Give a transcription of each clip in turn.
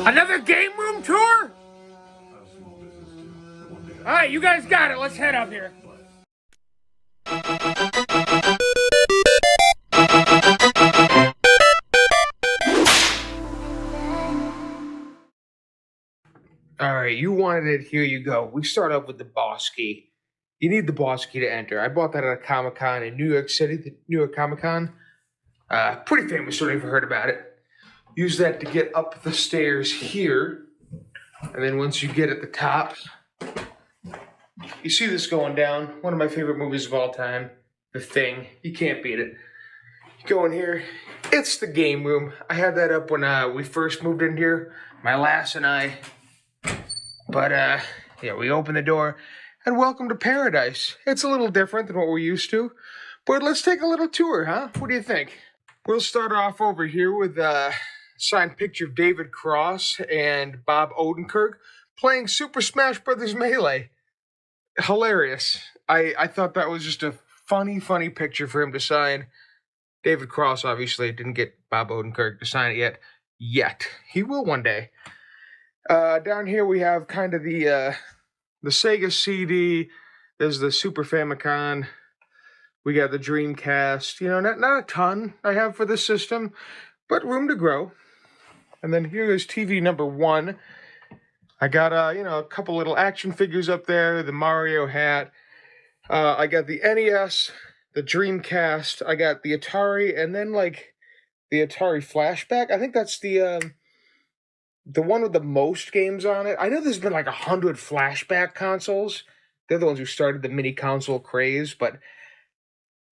Another game room tour? Alright, you guys got it. Let's head up here. Alright, you wanted it. Here you go. We start off with the boss key. You need the boss key to enter. I bought that at a Comic-Con in New York City, the New York Comic-Con. Pretty famous, don't even heard about it. Use that to get up the stairs here. And then once you get at the top, you see this going down. One of my favorite movies of all time, The Thing. You can't beat it. You go in here. It's the game room. I had that up when we first moved in here, my lass and I. But, yeah, we open the door, and welcome to paradise. It's a little different than what we're used to, but let's take a little tour, huh? What do you think? We'll start off over here with a signed picture of David Cross and Bob Odenkirk playing Super Smash Bros. Melee. Hilarious. I thought that was just a funny picture for him to sign. David Cross obviously didn't get Bob Odenkirk to sign it yet. He will one day. Down here we have kind of the Sega CD. There's the Super Famicom. We got the Dreamcast. You know, not a ton I have for this system, but room to grow. And then here is TV number 1. I got a couple little action figures up there. The Mario hat. I got the NES, the Dreamcast. I got the Atari, and then like the Atari Flashback. I think that's the one with the most games on it. I know there's been like 100 flashback consoles. They're the ones who started the mini console craze, but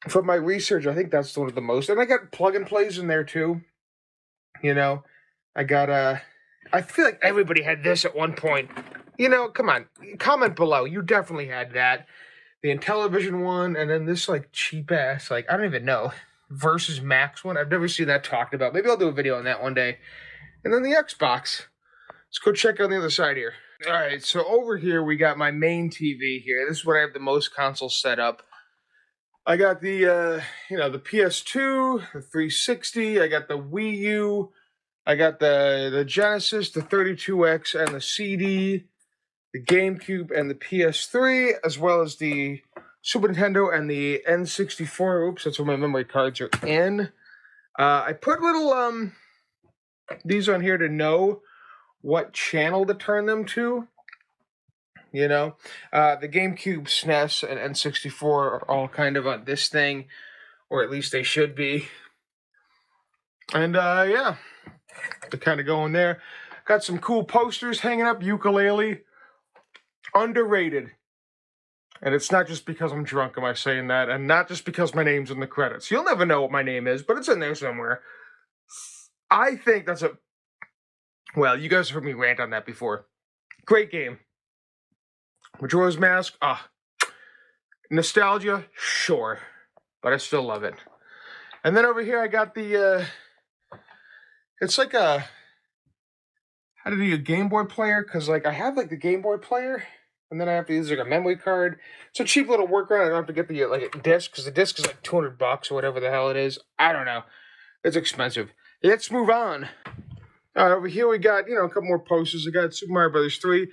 from my research, I think that's one of the most. And I got plug and plays in there too. You know, I got I feel like everybody had this at one point. You know, come on, comment below. You definitely had that. The Intellivision one, and then this like cheap ass, like I don't even know, Versus Max one. I've never seen that talked about. Maybe I'll do a video on that one day. And then the Xbox. Let's go check on the other side here. All right, so over here we got my main TV here. This is where I have the most consoles set up. I got the, the PS2, the 360. I got the Wii U. I got the Genesis, the 32X, and the CD, the GameCube, and the PS3, as well as the Super Nintendo and the N64. Oops, that's where my memory cards are in. I put little these on here to know what channel to turn them to. You know, the GameCube, SNES, and N64 are all kind of on this thing, or at least they should be. And yeah, to kind of go in there. Got some cool posters hanging up. Ukulele, underrated. And it's not just because I'm drunk am I saying that, and not just because my name's in the credits. You'll never know what my name is, but it's in there somewhere. I think that's well, you guys have heard me rant on that before. Great game. Majora's Mask, nostalgia, sure, but I still love it. And then over here I got the, it's like how to do a Game Boy player, because like I have like the Game Boy player, and then I have to use like a memory card. It's a cheap little workaround. I don't have to get the like a disc, because the disc is like $200 or whatever the hell it is. I don't know. It's expensive. Let's move on. Over here we got, a couple more posters. I got Super Mario Bros. 3,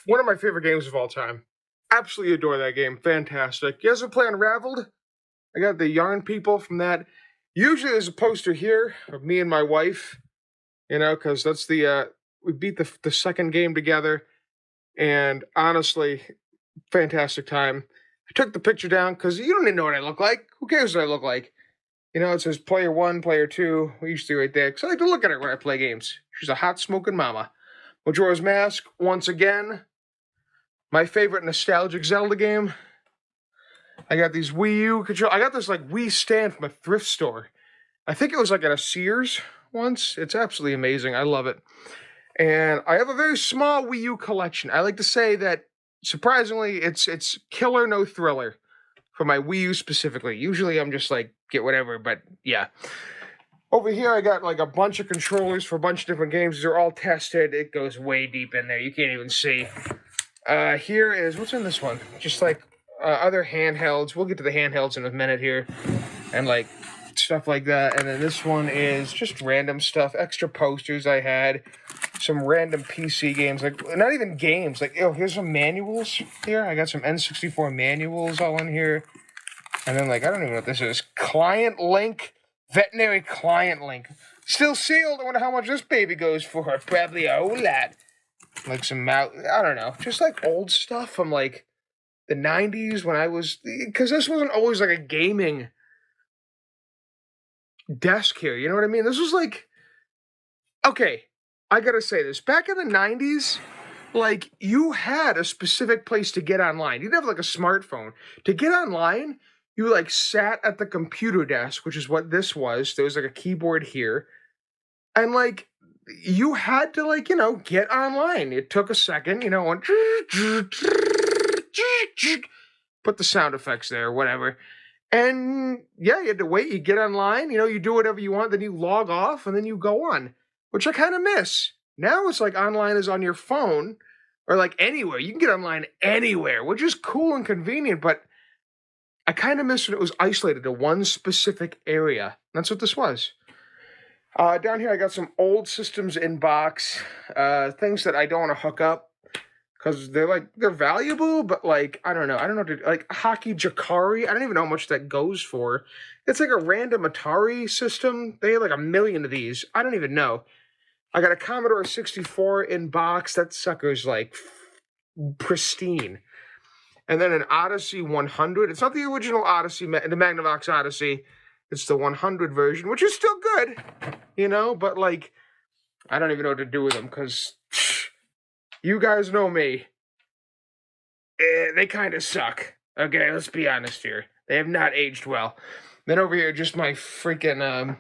one of my favorite games of all time. Absolutely adore that game. Fantastic. You guys ever play Unraveled? I got the Yarn People from that. Usually there's a poster here of me and my wife, because that's the, we beat the second game together. And honestly, fantastic time. I took the picture down because you don't even know what I look like. Who cares what I look like? It says player 1, player 2, usually right there. Because I like to look at her when I play games. She's a hot smoking mama. Majora's Mask, once again. My favorite nostalgic Zelda game. I got these Wii U control. I got this like Wii stand from a thrift store. I think it was like at a Sears once. It's absolutely amazing. I love it. And I have a very small Wii U collection. I like to say that, surprisingly, it's killer, no thriller. For my Wii U specifically. Usually I'm just like, get whatever, but yeah. Over here I got like a bunch of controllers for a bunch of different games. They're all tested. It goes way deep in there. You can't even see. Here is, what's in this one? Just like other handhelds. We'll get to the handhelds in a minute here. And like stuff like that. And then this one is just random stuff, extra posters I had, some random PC games, like not even games. Like, here's some manuals here. I got some N64 manuals all in here. And then, like, I don't even know what this is. Client link, veterinary client link. Still sealed. I wonder how much this baby goes for. Probably a whole lot. Like some, I don't know. Just like old stuff from like the 90s when I was, because this wasn't always like a gaming desk here. You know what I mean? This was like, okay, I gotta say this. Back in the 90s, like, you had a specific place to get online. You didn't have like a smartphone. To get online, you like sat at the computer desk, which is what this was. There was like a keyboard here. And like, you had to like, get online. It took a second, went put the sound effects there, whatever. And yeah, you had to wait. You get online, you do whatever you want, then you log off, and then you go on, which I kind of miss. Now it's like online is on your phone or like anywhere. You can get online anywhere, which is cool and convenient, but I kind of miss when it was isolated to one specific area. That's what this was. Down here, I got some old systems in box, things that I don't want to hook up because they're valuable, but like, I don't know, like Hockey Jakari, I don't even know how much that goes for. It's like a random Atari system. They have like a million of these. I don't even know. I got a Commodore 64 in box. That sucker's like pristine. And then an Odyssey 100. It's not the original Odyssey, the Magnavox Odyssey. It's the 100 version, which is still good, but like, I don't even know what to do with them because you guys know me. They kind of suck. Okay, let's be honest here. They have not aged well. Then over here, just my freaking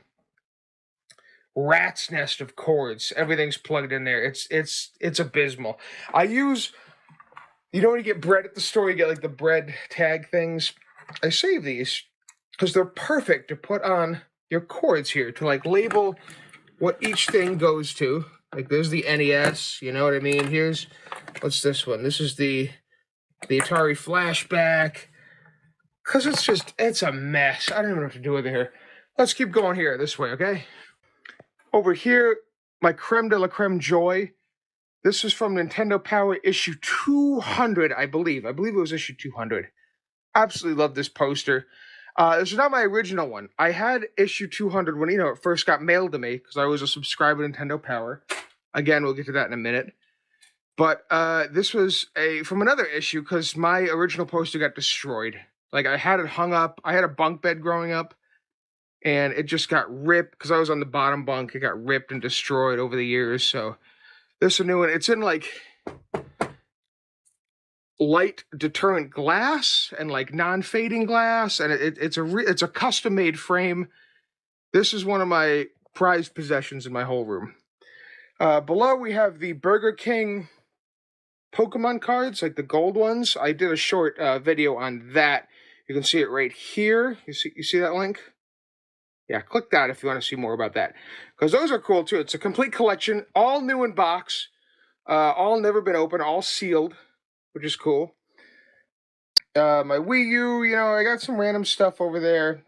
rat's nest of cords. Everything's plugged in there. It's abysmal. I use, when you get bread at the store, you get like the bread tag things. I save these because they're perfect to put on your cords here to like label what each thing goes to. Like there's the NES, you know what I mean? Here's, what's this one? This is the Atari Flashback. Because it's a mess. I don't even know what to do with it here. Let's keep going here, this way, okay? Over here, my creme de la creme joy. This is from Nintendo Power issue 200, I believe. I believe it was issue 200. Absolutely love this poster. This is not my original one. I had issue 200 when, it first got mailed to me because I was a subscriber to Nintendo Power. Again, we'll get to that in a minute. But this was from another issue because my original poster got destroyed. Like, I had it hung up. I had a bunk bed growing up, and it just got ripped because I was on the bottom bunk. It got ripped and destroyed over the years. So this is a new one. It's in, like, light deterrent glass and like non-fading glass, and it's a custom-made frame. This is one of my prized possessions in my whole room. Below we have the Burger King Pokemon cards, like the gold ones. I did a short video on that. You can see it right here. You see that link? Yeah, click that if you want to see more about that, because those are cool too. It's a complete collection, all new in box, all never been opened, all sealed, which is cool. My Wii U, I got some random stuff over there.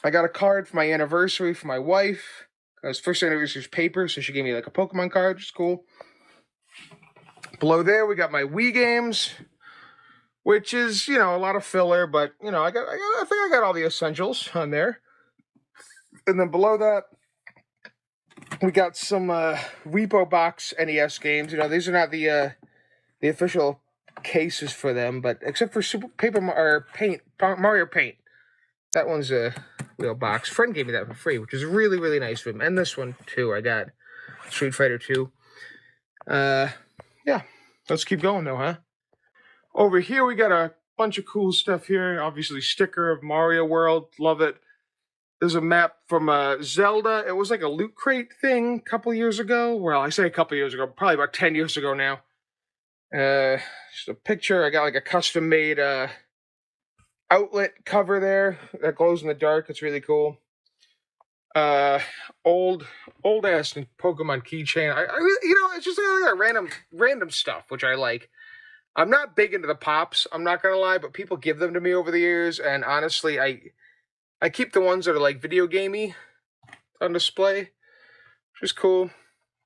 I got a card for my anniversary for my wife. Because first anniversary is paper, so she gave me like a Pokemon card, which is cool. Below there, we got my Wii games, which is, a lot of filler, but, I think I got all the essentials on there. And then below that, we got some Repo Box NES games. These are not the official cases for them, but except for Mario Paint. That one's a real box. Friend gave me that for free, which is really, really nice of him. And this one, too, I got Street Fighter 2. Yeah, let's keep going, though, huh? Over here, we got a bunch of cool stuff here. Obviously, sticker of Mario World. Love it. There's a map from Zelda. It was like a Loot Crate thing a couple years ago. Well, I say a couple years ago. Probably about 10 years ago now. Just a picture. I got like a custom-made outlet cover there that glows in the dark. It's really cool. Old ass Pokemon keychain. It's just like random stuff which I like. I'm not big into the pops, I'm not gonna lie, but people give them to me over the years, and honestly, I keep the ones that are like video gamey on display, which is cool.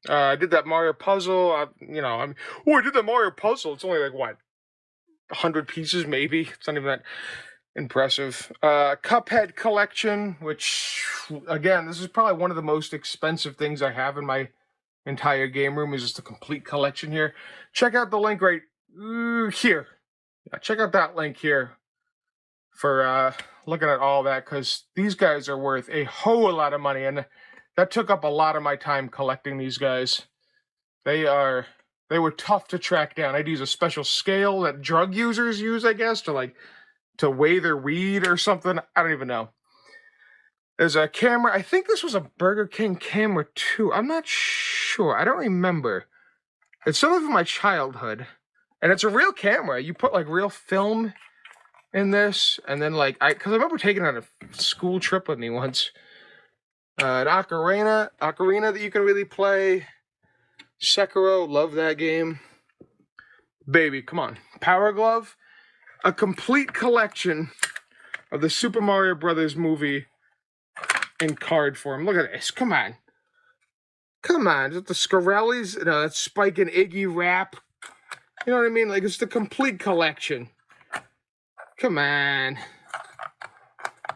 I did that Mario puzzle. I did the Mario puzzle. It's only like what, 100 pieces maybe. It's not even that impressive. Cuphead collection, which again, this is probably one of the most expensive things I have in my entire game room. Is just a complete collection here. Check out the link right here. Yeah, check out that link here for looking at all that, because these guys are worth a whole lot of money, and that took up a lot of my time collecting these guys. They were tough to track down. I'd use a special scale that drug users use, I guess, to weigh their weed or something. I don't even know. There's a camera. I think this was a Burger King camera too. I'm not sure. I don't remember. It's something from my childhood, and it's a real camera. You put like real film in this, and then because I remember taking it on a school trip with me once. An ocarina that you can really play. Sekiro, love that game. Baby, come on. Power Glove, a complete collection of the Super Mario Brothers movie in card form. Look at this. Come on. Come on. Is it the Scarellis? That Spike and Iggy rap. You know what I mean? Like, it's the complete collection. Come on.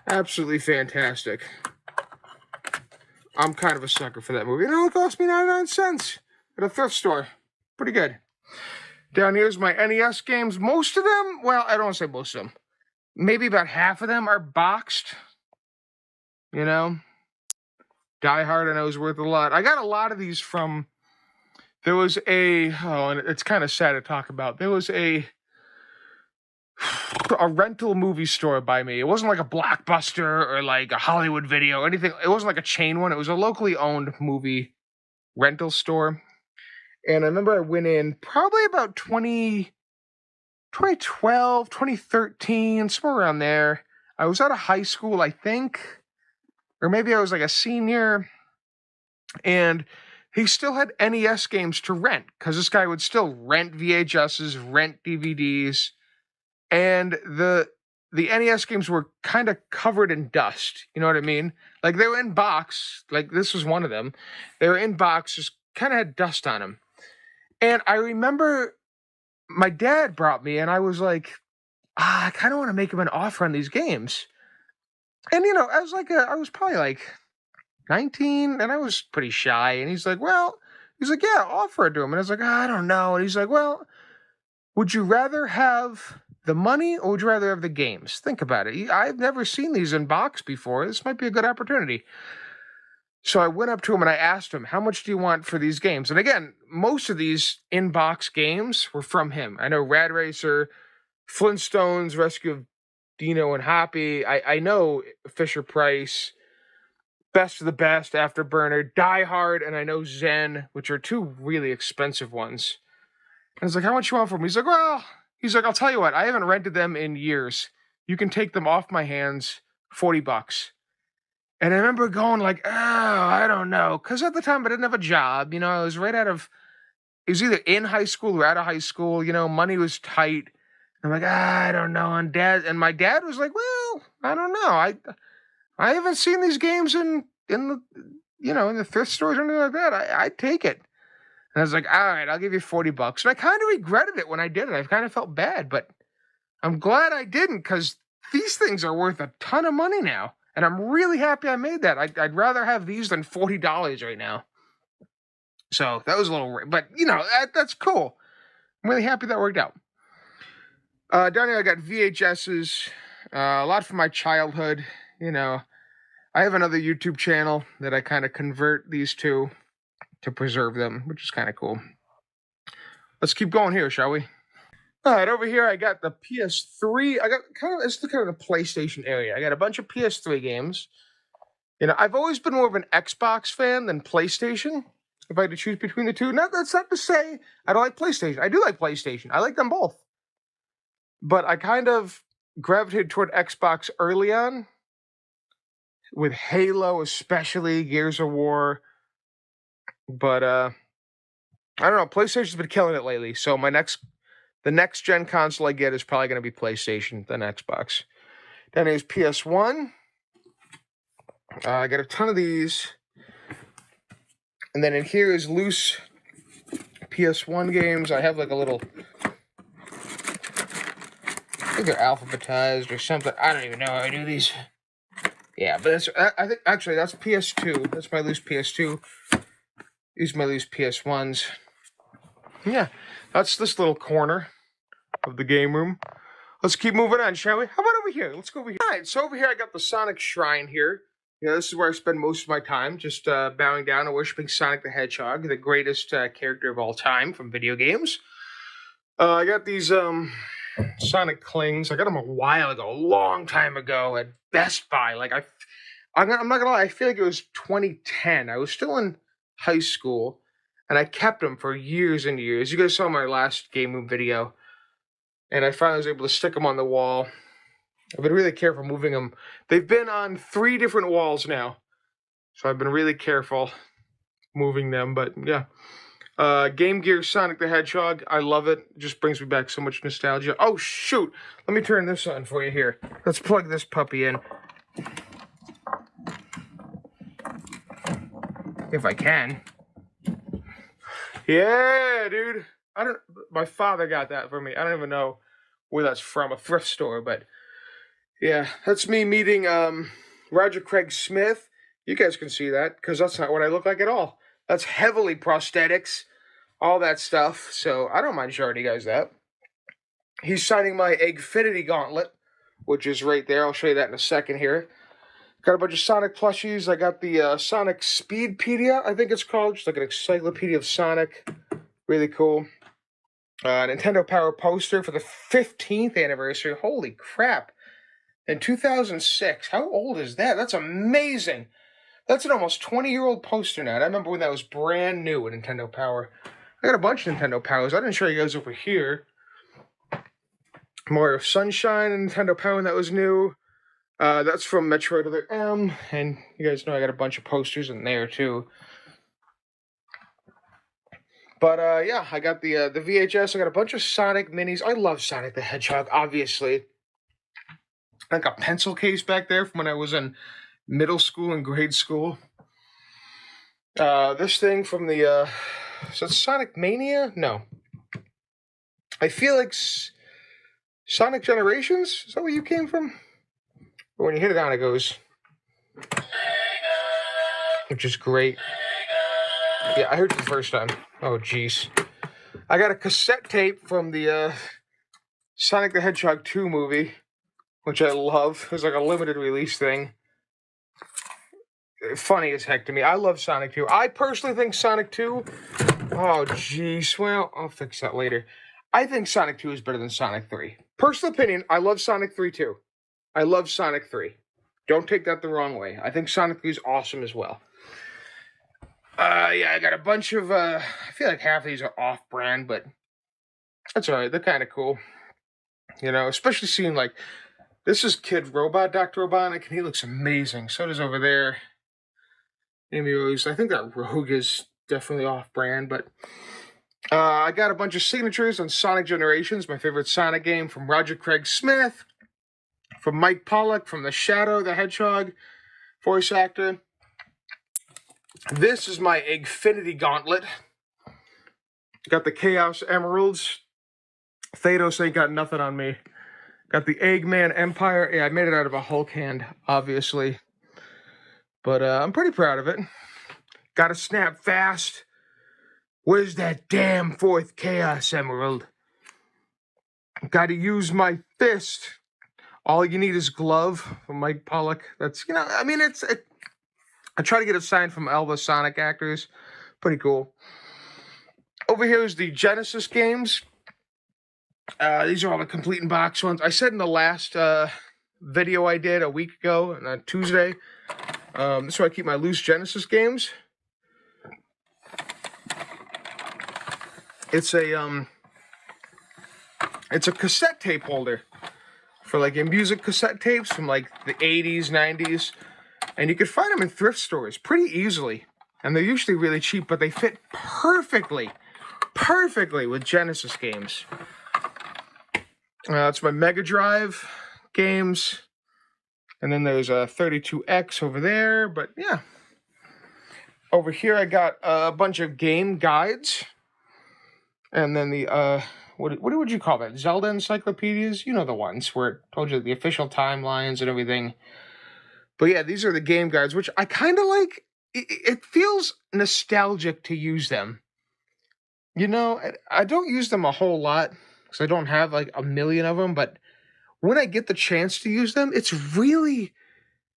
Absolutely fantastic. I'm kind of a sucker for that movie. It cost me 99 cents at a thrift store. Pretty good. Down here's my NES games. Most of them, well, I don't want to say most of them. Maybe about half of them are boxed. Die Hard, I know, is worth a lot. I got a lot of these from... There was and it's kind of sad to talk about. There was a rental movie store by me. It wasn't like a Blockbuster or like a Hollywood Video or anything. It wasn't like a chain one. It was a locally owned movie rental store. And I remember I went in probably about 2012, 2013, somewhere around there. I was out of high school, I think. Or maybe I was like a senior. And he still had NES games to rent, because this guy would still rent VHSs, rent DVDs. And the NES games were kind of covered in dust. You know what I mean? Like, they were in box. Like, this was one of them. They were in box, just kind of had dust on them. And I remember my dad brought me, and I was like, I kind of want to make him an offer on these games. And, I was probably like 19, and I was pretty shy. And he's like, yeah, offer it to him. And I was like, I don't know. And he's like, well, would you rather have the money, or would you rather have the games? Think about it. I've never seen these in box before. This might be a good opportunity. So I went up to him and I asked him, how much do you want for these games? And again, most of these in-box games were from him. I know Rad Racer, Flintstones, Rescue of Dino and Hoppy. I know Fisher-Price, Best of the Best, Afterburner, Die Hard, and I know Zen, which are two really expensive ones. And I was like, how much you want for them? He's like, I'll tell you what, I haven't rented them in years. You can take them off my hands, $40. And I remember going like, I don't know. Because at the time, I didn't have a job. I was it was either in high school or out of high school. Money was tight. I'm like, I don't know. And my dad was like, well, I don't know. I haven't seen these games in the thrift stores or anything like that. I'd take it. And I was like, all right, I'll give you $40. And I kind of regretted it when I did it. I kind of felt bad, but I'm glad I didn't, because these things are worth a ton of money now. And I'm really happy I made that. I'd rather have these than $40 right now. So that was a little... But, that's cool. I'm really happy that worked out. Down here I got VHSs. A lot from my childhood. I have another YouTube channel that I kind of convert these to preserve them, which is kind of cool. Let's keep going here, shall we? All right, over here I got the PS3. I got it's the kind of the PlayStation area. I got a bunch of PS3 games. I've always been more of an Xbox fan than PlayStation. If I had to choose between the two, that's not to say I don't like PlayStation. I do like PlayStation. I like them both. But I kind of gravitated toward Xbox early on, with Halo, especially Gears of War. But I don't know. PlayStation's been killing it lately. So the next gen console I get is probably going to be PlayStation than Xbox. Then there's PS1. I got a ton of these. And then in here is loose PS1 games. I have like a little... I think they're alphabetized or something. I don't even know how I do these. Yeah, but that's... I think, actually, that's PS2. That's my loose PS2. These are my loose PS1s. Yeah, that's this little corner of the game room. Let's keep moving on, shall we? How about over here? Let's go over here. All right, so over here I got the Sonic Shrine here. You know, this is where I spend most of my time, just bowing down and worshiping Sonic the Hedgehog, the greatest character of all time from video games. I got these Sonic Klings. I got them a while ago, a long time ago at Best Buy. Like, I'm not gonna lie, I feel like it was 2010. I was still in high school, and I kept them for years and years. You guys saw my last Game Room video, and I finally was able to stick them on the wall. I've been really careful moving them. They've been on 3 different walls now, so I've been really careful moving them. But yeah, Game Gear Sonic the Hedgehog, I love it. It just brings me back so much nostalgia. Oh shoot! Let me turn this on for you here. Let's plug this puppy in, if I can. Yeah, dude. My father got that for me. I don't even know where that's from, a thrift store, but yeah, that's me meeting Roger Craig Smith. You guys can see that, because that's not what I look like at all. That's heavily prosthetics, all that stuff, so I don't mind showing you guys that. He's signing my Eggfinity Gauntlet, which is right there. I'll show you that in a second here. Got a bunch of Sonic plushies. I got the Sonic Speedpedia, I think it's called. Just like an encyclopedia of Sonic. Really cool. Nintendo Power poster for the 15th anniversary. Holy crap. In 2006. How old is that? That's amazing. That's an almost 20-year-old poster now. I remember when that was brand new at Nintendo Power. I got a bunch of Nintendo Powers. I didn't show you guys over here. Mario Sunshine and Nintendo Power when that was new. That's from Metroid Other M. And you guys know I got a bunch of posters in there too. But yeah, I got the VHS. I got a bunch of Sonic minis. I love Sonic the Hedgehog, obviously. Like a pencil case back there from when I was in middle school and grade school. This thing from the, is that Sonic Mania? No. I feel like Sonic Generations? Is that where you came from? But when you hit it on, it goes. Which is great. Yeah, I heard it the first time. Oh, jeez. I got a cassette tape from the Sonic the Hedgehog 2 movie, which I love. It was like a limited release thing. Funny as heck to me. I love Sonic 2. I personally think Sonic 2... Oh, jeez. Well, I'll fix that later. I think Sonic 2 is better than Sonic 3. Personal opinion, I love Sonic 3 too. I love Sonic 3. Don't take that the wrong way. I think Sonic 3 is awesome as well. Yeah, I got a bunch of, I feel like half of these are off-brand, but that's alright. They're kind of cool. You know, especially seeing, like, this is Kid Robot, Dr. Robotnik, and he looks amazing. So does over there. Amy Rose. I think that Rogue is definitely off-brand, but I got a bunch of signatures on Sonic Generations, my favorite Sonic game, from Roger Craig Smith, from Mike Pollock, from the Shadow the Hedgehog voice actor. This is my Eggfinity Gauntlet. Got the Chaos Emeralds. Thanos ain't got nothing on me. Got the Eggman Empire. Yeah, I made it out of a Hulk hand, obviously. But I'm pretty proud of it. Gotta snap fast. Where's that damn 4th Chaos Emerald? Gotta use my fist. All you need is glove from Mike Pollock. That's, you know, I mean, I try to get it signed from all the Sonic actors. Pretty cool. Over here is the Genesis games. These are all the complete in box ones. I said in the last video I did a week ago, on Tuesday, this is where I keep my loose Genesis games. It's a cassette tape holder for like music cassette tapes from like the 80s, 90s. And you can find them in thrift stores pretty easily. And they're usually really cheap, but they fit perfectly with Genesis games. It's my Mega Drive games. And then there's a 32X over there, but yeah. Over here I got a bunch of game guides. And then the, what would you call that? Zelda encyclopedias? You know the ones where it told you the official timelines and everything. But yeah, these are the game guides, which I kind of like. It feels nostalgic to use them. You know, I don't use them a whole lot because I don't have like a million of them, but when I get the chance to use them, it's really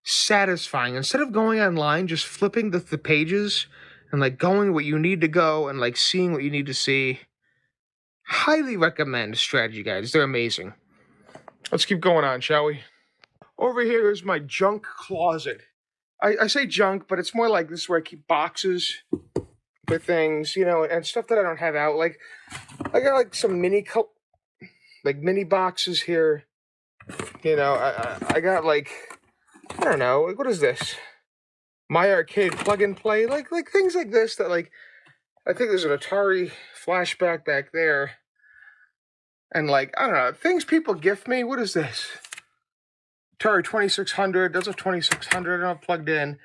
satisfying. Instead of going online, just flipping the pages and like going what you need to go and like seeing what you need to see. Highly recommend strategy guides. They're amazing. Let's keep going on, shall we? Over here is my junk closet. I say junk, but it's more like this is where I keep boxes with things, you know, and stuff that I don't have out. Like, I got like some mini boxes here. You know, I got like, I don't know, what is this? My Arcade plug and play, like things like this that like, I think there's an Atari flashback back there. And like, I don't know, things people gift me. What is this? Atari 2600. That's a 2600. I don't have plugged in.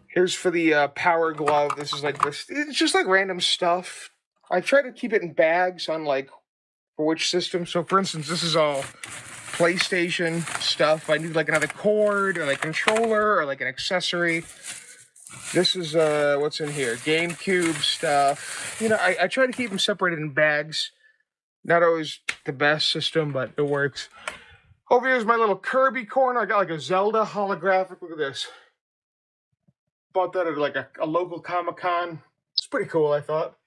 Here's for the Power Glove. This is like this. It's just like random stuff. I try to keep it in bags on like for which system. So for instance, this is all PlayStation stuff. I need like another cord or like controller or like an accessory. This is what's in here. GameCube stuff. You know, I try to keep them separated in bags. Not always the best system, but it works. Over here is my little Kirby corner. I got like a Zelda holographic. Look at this. Bought that at like a local Comic-Con. It's pretty cool, I thought.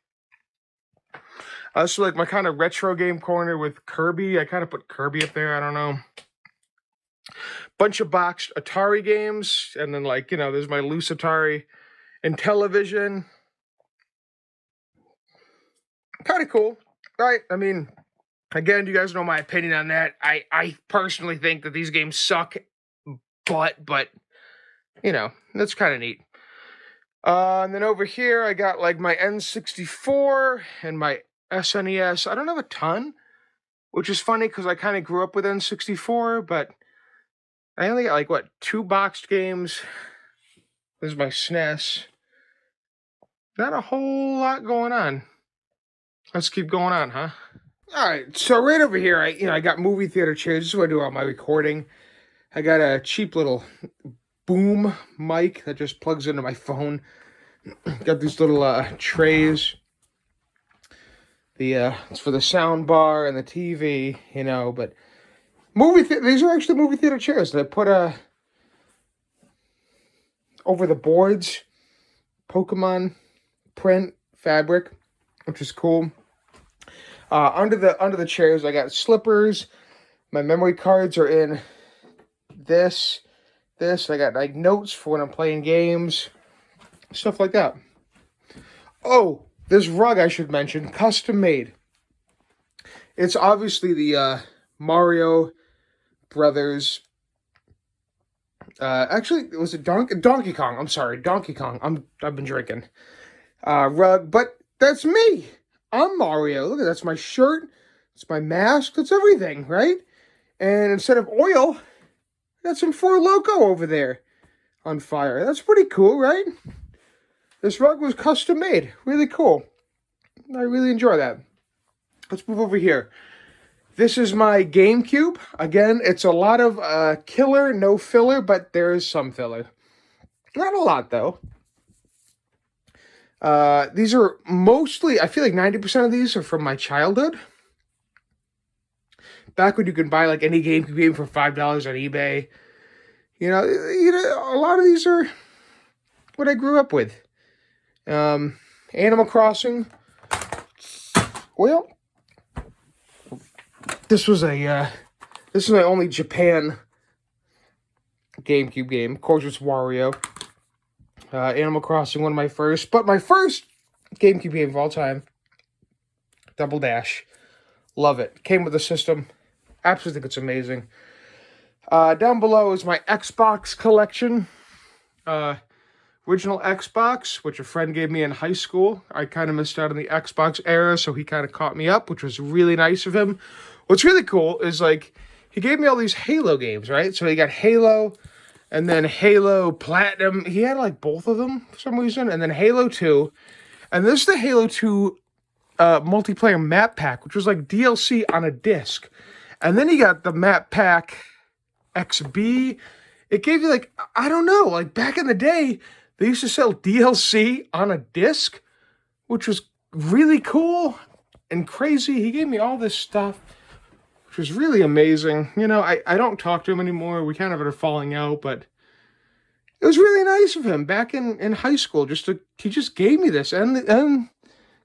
So like my kind of retro game corner with Kirby. I kind of put Kirby up there. I don't know. Bunch of boxed Atari games. And then like, you know, there's my loose Atari and television. Kind of cool, right? I mean, again, you guys know my opinion on that. I personally think that these games suck, but you know, that's kind of neat. And then over here, I got like my N64 and my SNES. I don't have a ton, which is funny because I kind of grew up with N64, but I only got like, what, 2 boxed games. This is my SNES. Not a whole lot going on. Let's keep going on, huh? All right, so right over here, I got movie theater chairs. This is where I do all my recording. I got a cheap little boom mic that just plugs into my phone. Got these little trays. It's for the sound bar and the TV, you know. But these are actually movie theater chairs that I put over the boards. Pokemon print fabric, which is cool. Under the chairs, I got slippers. My memory cards are in this. I got like notes for when I'm playing games, stuff like that. Oh, this rug I should mention, custom made. It's obviously the Mario Brothers. Actually, it was a Donkey Kong. I'm sorry, Donkey Kong. I've been drinking. Rug, but that's me. I'm Mario. Look, that's my shirt. It's my mask. That's everything, right? And instead of oil, I got some Four Loko over there on fire. That's pretty cool, right? This rug was custom made. Really cool. I really enjoy that. Let's move over here. This is my GameCube. Again, it's a lot of killer, no filler, but there is some filler. Not a lot, though. These are mostly, I feel like 90% of these are from my childhood. Back when you could buy like any GameCube game for $5 on eBay. You know, a lot of these are what I grew up with. Animal Crossing. Well, this was my only Japan GameCube game. Of course, it's Wario. Animal Crossing, one of my first. But my first GameCube game of all time, Double Dash. Love it. Came with the system. Absolutely think it's amazing. Down below is my Xbox collection. Original Xbox, which a friend gave me in high school. I kind of missed out on the Xbox era, so he kind of caught me up, which was really nice of him. What's really cool is, like, he gave me all these Halo games, right? So he got Halo, and then Halo Platinum. He had like both of them for some reason, and then Halo 2. And this is the Halo 2 multiplayer map pack, which was like DLC on a disc. And then he got the map pack XB. It gave you like, I don't know, like back in the day, they used to sell DLC on a disc, which was really cool and crazy. He gave me all this stuff, which was really amazing. You know, I don't talk to him anymore. We kind of are falling out, but it was really nice of him back in high school. He just gave me this. And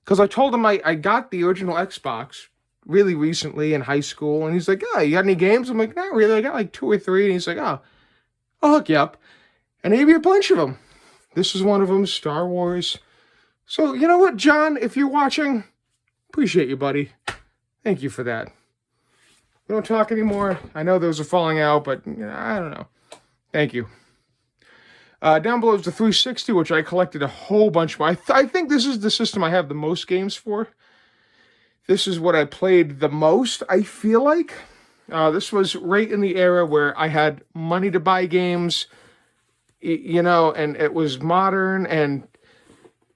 because I told him I got the original Xbox really recently in high school. And he's like, oh, you got any games? I'm like, not really. I got like 2 or 3. And he's like, oh, I'll hook you up. And he gave me a bunch of them. This is one of them, Star Wars. So, you know what, John, if you're watching, appreciate you, buddy. Thank you for that. We don't talk anymore. I know there was a falling out, but I don't know. Thank you. Down below is the 360, which I collected a whole bunch of. I think this is the system I have the most games for. This is what I played the most, I feel like. This was right in the era where I had money to buy games, you know, and it was modern. And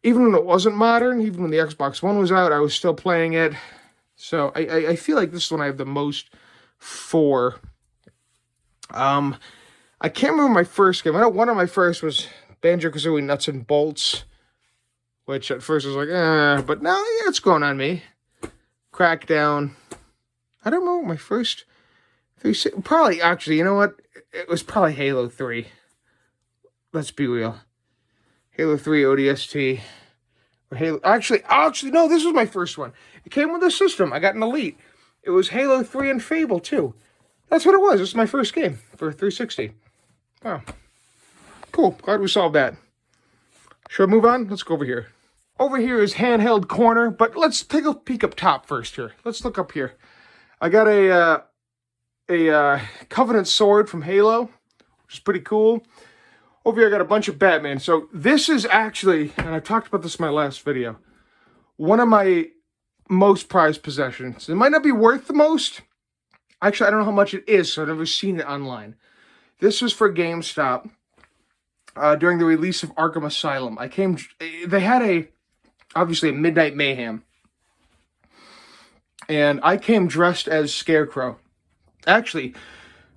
even when it wasn't modern, even when the Xbox One was out, I was still playing it. So I feel like this is one I have the most for. I can't remember my first game. I know one of my first was Banjo-Kazooie Nuts and Bolts, which at first I was like, but now yeah, it's going on me. Crackdown. I don't remember my first. Probably, actually, you know what? It was probably Halo 3. Let's be real. Halo 3 ODST. Or Halo. Actually, no, this was my first one. It came with the system. I got an Elite. It was Halo 3 and Fable 2. That's what it was. This is my first game for 360. Oh. Cool. Glad we solved that. Should I move on? Let's go over here. Over here is handheld corner, but let's take a peek up top first here. Let's look up here. I got a Covenant sword from Halo, which is pretty cool. Over here I got a bunch of Batman. So this is actually, and I talked about this in my last video, one of my most prized possessions. It might not be worth the most. Actually, I don't know how much it is, so I've never seen it online. This was for GameStop during the release of Arkham Asylum. They had obviously a Midnight Mayhem. And I came dressed as Scarecrow. Actually,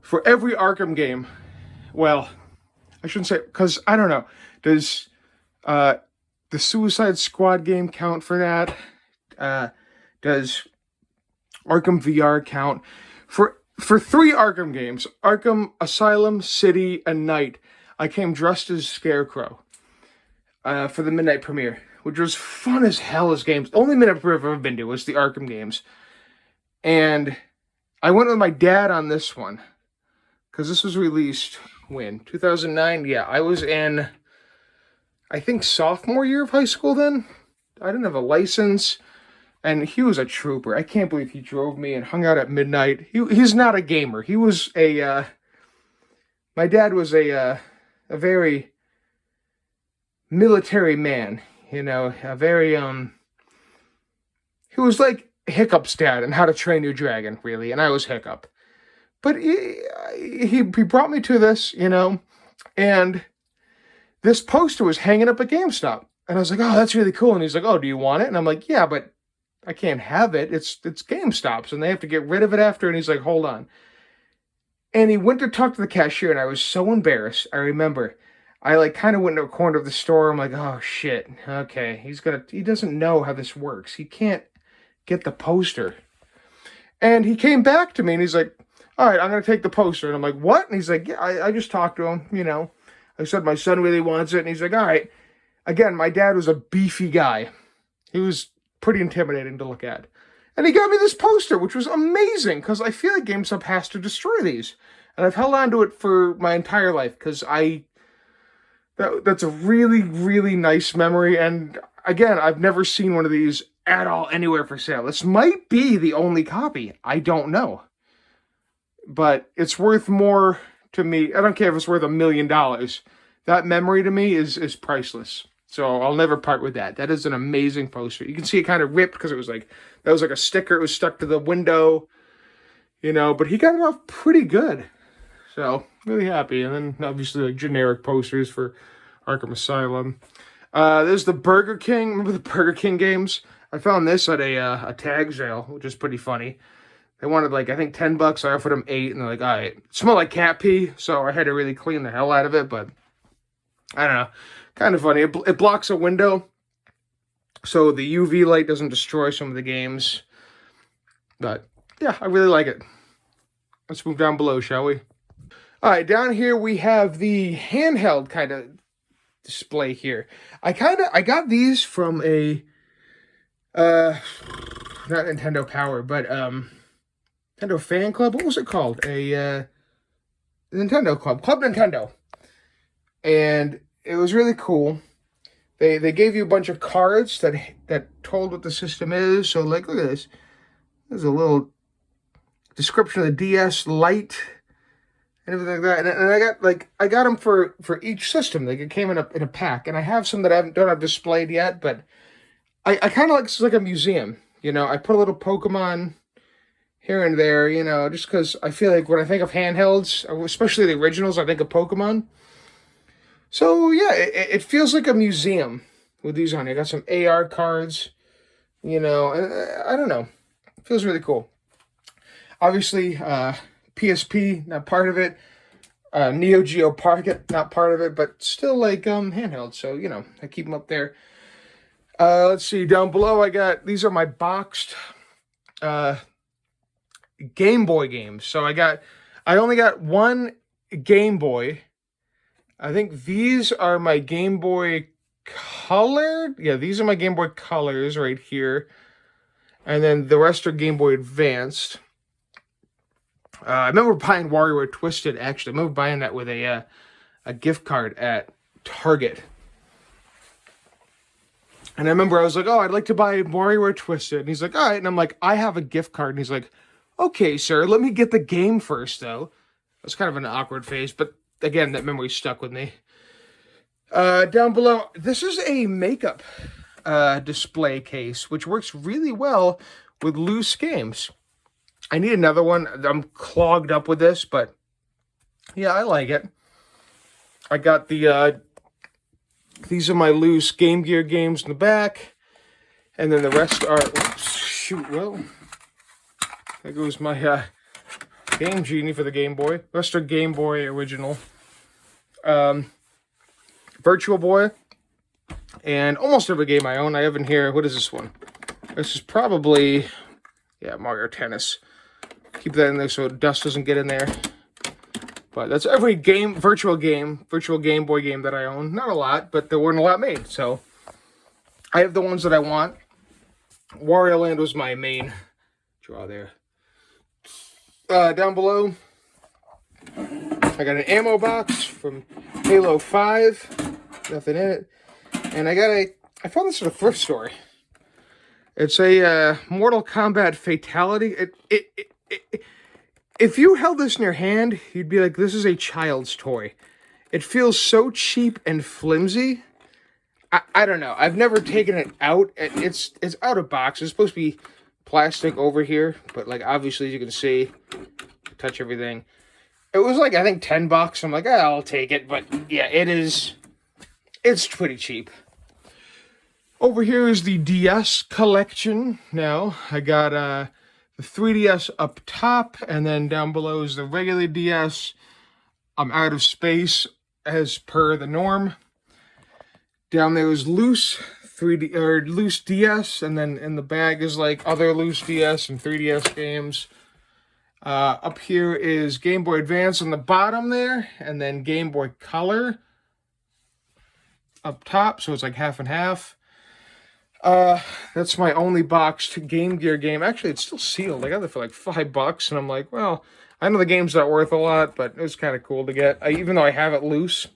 for every Arkham game, well, I shouldn't say, because I don't know, does the Suicide Squad game count for that? Does Arkham VR count? For 3 Arkham games, Arkham Asylum, City, and Night, I came dressed as Scarecrow for the midnight premiere, which was fun as hell as games. The only midnight premiere I've ever been to was the Arkham games. And I went with my dad on this one, because this was released, when? 2009? Yeah, I was in, I think, sophomore year of high school then. I didn't have a license. And he was a trooper. I can't believe he drove me and hung out at midnight. He's not a gamer. He was my dad was a very military man. You know, a very, he was like Hiccup's dad in How to Train Your Dragon, really. And I was Hiccup. But he brought me to this, you know, and this poster was hanging up at GameStop. And I was like, oh, that's really cool. And he's like, oh, do you want it? And I'm like, yeah, but I can't have it. It's GameStop's, and they have to get rid of it after. And he's like, hold on. And he went to talk to the cashier, and I was so embarrassed. I remember, I like kind of went to a corner of the store. I'm like, oh shit. Okay, he doesn't know how this works. He can't get the poster. And he came back to me, and he's like, all right, I'm gonna take the poster. And I'm like, what? And he's like, yeah, I just talked to him. You know, I said my son really wants it, and he's like, all right. Again, my dad was a beefy guy. He was pretty intimidating to look at. And he got me this poster, which was amazing, because I feel like GameStop has to destroy these. And I've held on to it for my entire life, because that's a really, really nice memory. And again, I've never seen one of these at all anywhere for sale. This might be the only copy. I don't know. But it's worth more to me. I don't care if it's worth $1 million. That memory to me is priceless. So I'll never part with that. That is an amazing poster. You can see it kind of ripped because that was like a sticker. It was stuck to the window. but he got it off pretty good. So, really happy. And then, obviously, like, generic posters for Arkham Asylum. There's the Burger King. Remember the Burger King games? I found this at a tag sale, which is pretty funny. They wanted, like, I think $10. I offered them 8, and they're like, all right. It smelled like cat pee, so I had to really clean the hell out of it, but I don't know. Kind of funny. It blocks a window, so the UV light doesn't destroy some of the games. But, yeah, I really like it. Let's move down below, shall we? All right, down here we have the handheld kind of display here. I got these from a not Nintendo Power, but Nintendo Fan Club. What was it called? A Nintendo Club Nintendo, and it was really cool. They gave you a bunch of cards that told what the system is. So, like, look at this. There's a little description of the DS Lite and everything like that. And I got them for each system. Like, it came in a pack, and I have some that I don't have displayed yet, but I kind of like, it's like a museum. I put a little Pokemon here and there, just because I feel like when I think of handhelds, especially the originals, I think of Pokemon. So, yeah, it feels like a museum with these on. I got some AR cards, and I don't know. It feels really cool. Obviously, PSP, not part of it. Neo Geo Pocket, not part of it, but still, like, handheld. So, I keep them up there. Let's see, down below these are my boxed Game Boy games. So I only got one Game Boy. I think these are my Game Boy Color. Yeah, these are my Game Boy Colors right here. And then the rest are Game Boy Advanced. I remember buying WarioWare Twisted, actually. I remember buying that with a gift card at Target. And I remember I was like, oh, I'd like to buy WarioWare Twisted. And he's like, all right. And I'm like, I have a gift card. And he's like, okay, sir, let me get the game first, though. It was kind of an awkward phase, but again, that memory stuck with me. Down below, this is a makeup display case, which works really well with loose games. I need another one. I'm clogged up with this, but yeah, I like it. I got these are my loose Game Gear games in the back, and then the rest are, there goes my Game Genie for the Game Boy. The rest are Game Boy original. Virtual Boy, and almost every game I own. I have in here, what is this one? This is probably, Mario Tennis. Keep that in there so dust doesn't get in there. But that's every virtual Game Boy game that I own. Not a lot, but there weren't a lot made. So I have the ones that I want. Wario Land was my main draw there. Down below, I got an ammo box from Halo 5. Nothing in it. And I found this at a thrift store. It's a Mortal Kombat Fatality. If you held this in your hand, you'd be like, this is a child's toy. It feels so cheap and flimsy. I don't know. I've never taken it out. It's out of box. It's supposed to be plastic over here. But, like, obviously, as you can see, touch everything. It was, like, I think $10. I'm like, I'll take it. But, yeah, it's pretty cheap. Over here is the DS collection. Now, I got the 3DS up top, and then down below is the regular DS. I'm out of space as per the norm. Down there is loose loose DS, and then in the bag is like other loose DS and 3DS games. Up here is Game Boy Advance on the bottom there, and then Game Boy Color up top, so it's like half and half. That's my only boxed Game Gear game. Actually, it's still sealed. I got it for like $5, and I'm like, well, I know the game's not worth a lot, but it was kind of cool to get, even though I have it loose.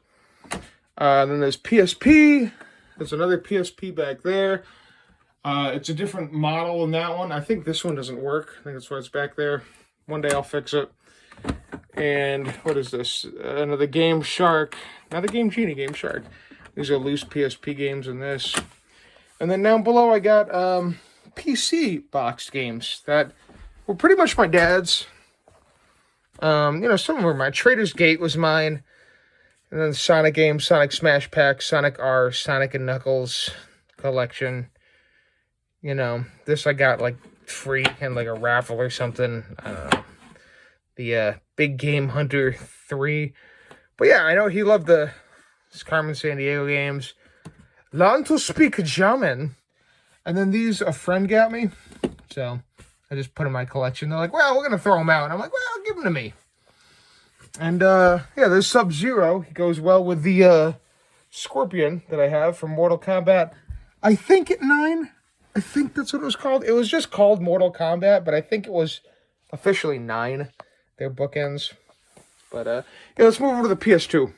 Then there's PSP. There's another PSP back there. It's a different model than that one. I think this one doesn't work. I think that's why it's back there. One day I'll fix it. And what is this? Another Game Shark. Not a Game Genie, Game Shark. These are loose PSP games in this. And then down below I got PC boxed games that were pretty much my dad's. Some were mine. Trader's Gate was mine. And then Sonic games, Sonic Smash Pack, Sonic R, Sonic and Knuckles collection. This I got like free in like a raffle or something. The Big Game Hunter 3. But yeah, I know he loved the Carmen Sandiego games. Learn to speak German. And then these a friend got me. So I just put in my collection. They're like, well, we're going to throw them out. And I'm like, well, give them to me. And yeah, there's Sub-Zero. He goes well with the Scorpion that I have from Mortal Kombat. I think at 9. I think that's what it was called. It was just called Mortal Kombat, but I think it was officially 9. Their bookends. But yeah, let's move over to the PS2.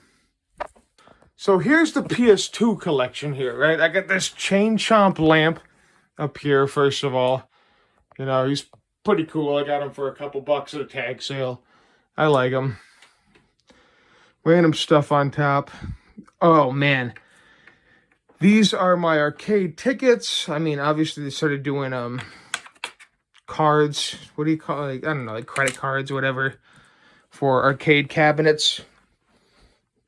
So here's the PS2 collection here, right? I got this Chain Chomp lamp up here, first of all. He's pretty cool. I got him for a couple bucks at a tag sale. I like him. Random stuff on top. Oh, man. These are my arcade tickets. I mean, obviously, they started doing cards. What do you call it? I don't know, like credit cards or whatever for arcade cabinets.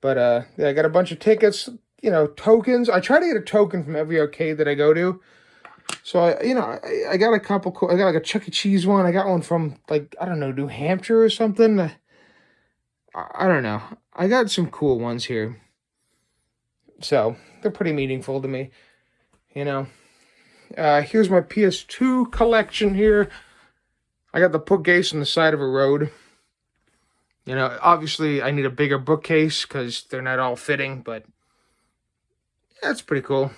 But, yeah, I got a bunch of tickets, tokens. I try to get a token from every arcade that I go to. So, I got a couple cool. I got like a Chuck E. Cheese one. I got one from, like, I don't know, New Hampshire or something. I don't know. I got some cool ones here. So, they're pretty meaningful to me. Here's my PS2 collection here. I got the bookcase on the side of a road. Obviously, I need a bigger bookcase because they're not all fitting, but that's pretty cool.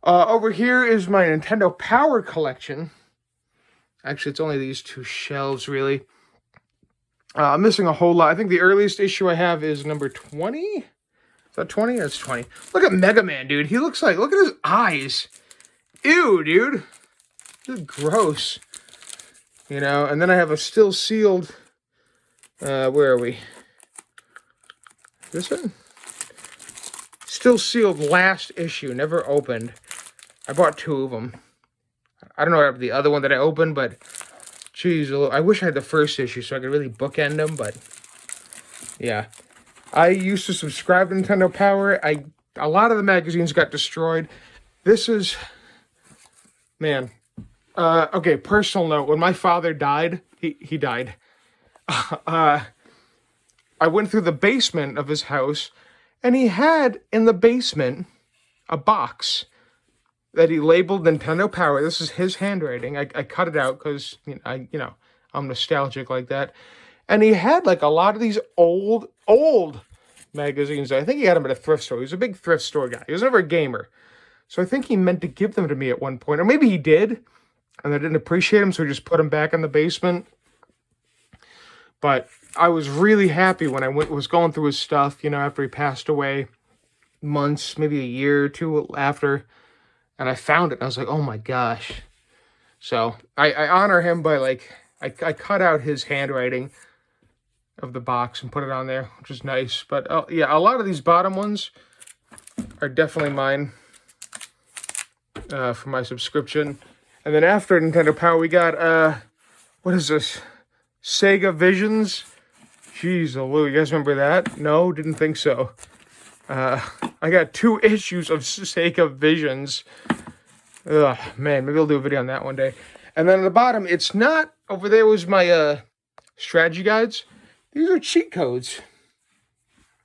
Over here is my Nintendo Power collection. Actually, it's only these 2 shelves, really. I'm missing a whole lot. I think the earliest issue I have is number 20. Is that 20? That's 20. Look at Mega Man, dude. He looks like, look at his eyes. Ew, dude. This is gross. And then I have a still sealed, where are we? This one? Still sealed last issue, never opened. I bought 2 of them. I don't know about the other one that I opened, but geez, I wish I had the first issue so I could really bookend them, but yeah. I used to subscribe to Nintendo Power. A lot of the magazines got destroyed. This is, man. Okay, personal note. When my father died, he died. I went through the basement of his house, and he had in the basement a box that he labeled Nintendo Power. This is his handwriting. I cut it out because I'm nostalgic like that. And he had like a lot of these old magazines. I think he had them at a thrift store. He was a big thrift store guy. He was never a gamer. So I think he meant to give them to me at one point. Or maybe he did, and I didn't appreciate them, so he just put them back in the basement. But I was really happy when I was going through his stuff, after he passed away, months, maybe a year or 2 after, and I found it, and I was like, oh my gosh. So I honor him by, like, I cut out his handwriting of the box and put it on there, which is nice. But yeah, a lot of these bottom ones are definitely mine for my subscription. And then after Nintendo Power, we got, what is this? Sega Visions. Jeez, oh, you guys remember that? No, didn't think so. I got 2 issues of Sega Visions. Ugh, man, maybe I'll do a video on that one day. And then at the bottom, it's not, over there was my strategy guides. These are cheat codes,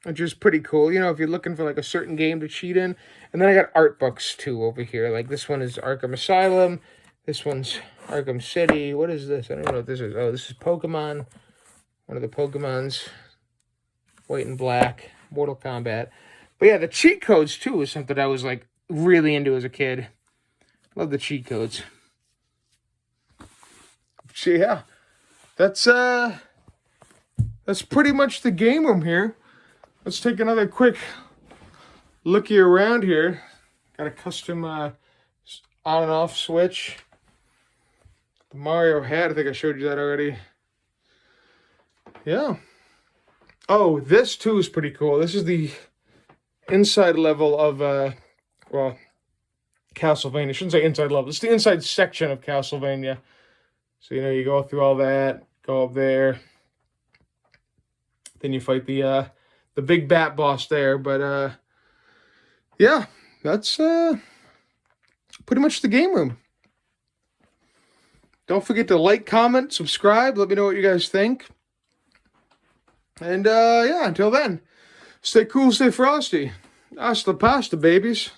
which is pretty cool, if you're looking for like a certain game to cheat in. And then I got art books too over here. Like this one is Arkham Asylum. This one's Arkham City. What is this? I don't know what this is. Oh, this is Pokemon. One of the Pokemons. White and black. Mortal Kombat. But yeah, the cheat codes too is something I was like really into as a kid. Love the cheat codes. So yeah, that's pretty much the game room here. Let's take another quick looky around here. Got a custom on and off switch. The Mario hat, I think I showed you that already. Yeah. Oh, this too is pretty cool. This is the inside level of, well, Castlevania. I shouldn't say inside level. It's the inside section of Castlevania. So, you go through all that, go up there. Then you fight the big bat boss there. But yeah, that's pretty much the game room. Don't forget to like, comment, subscribe. Let me know what you guys think. And yeah, until then, stay cool, stay frosty. Hasta pasta, babies.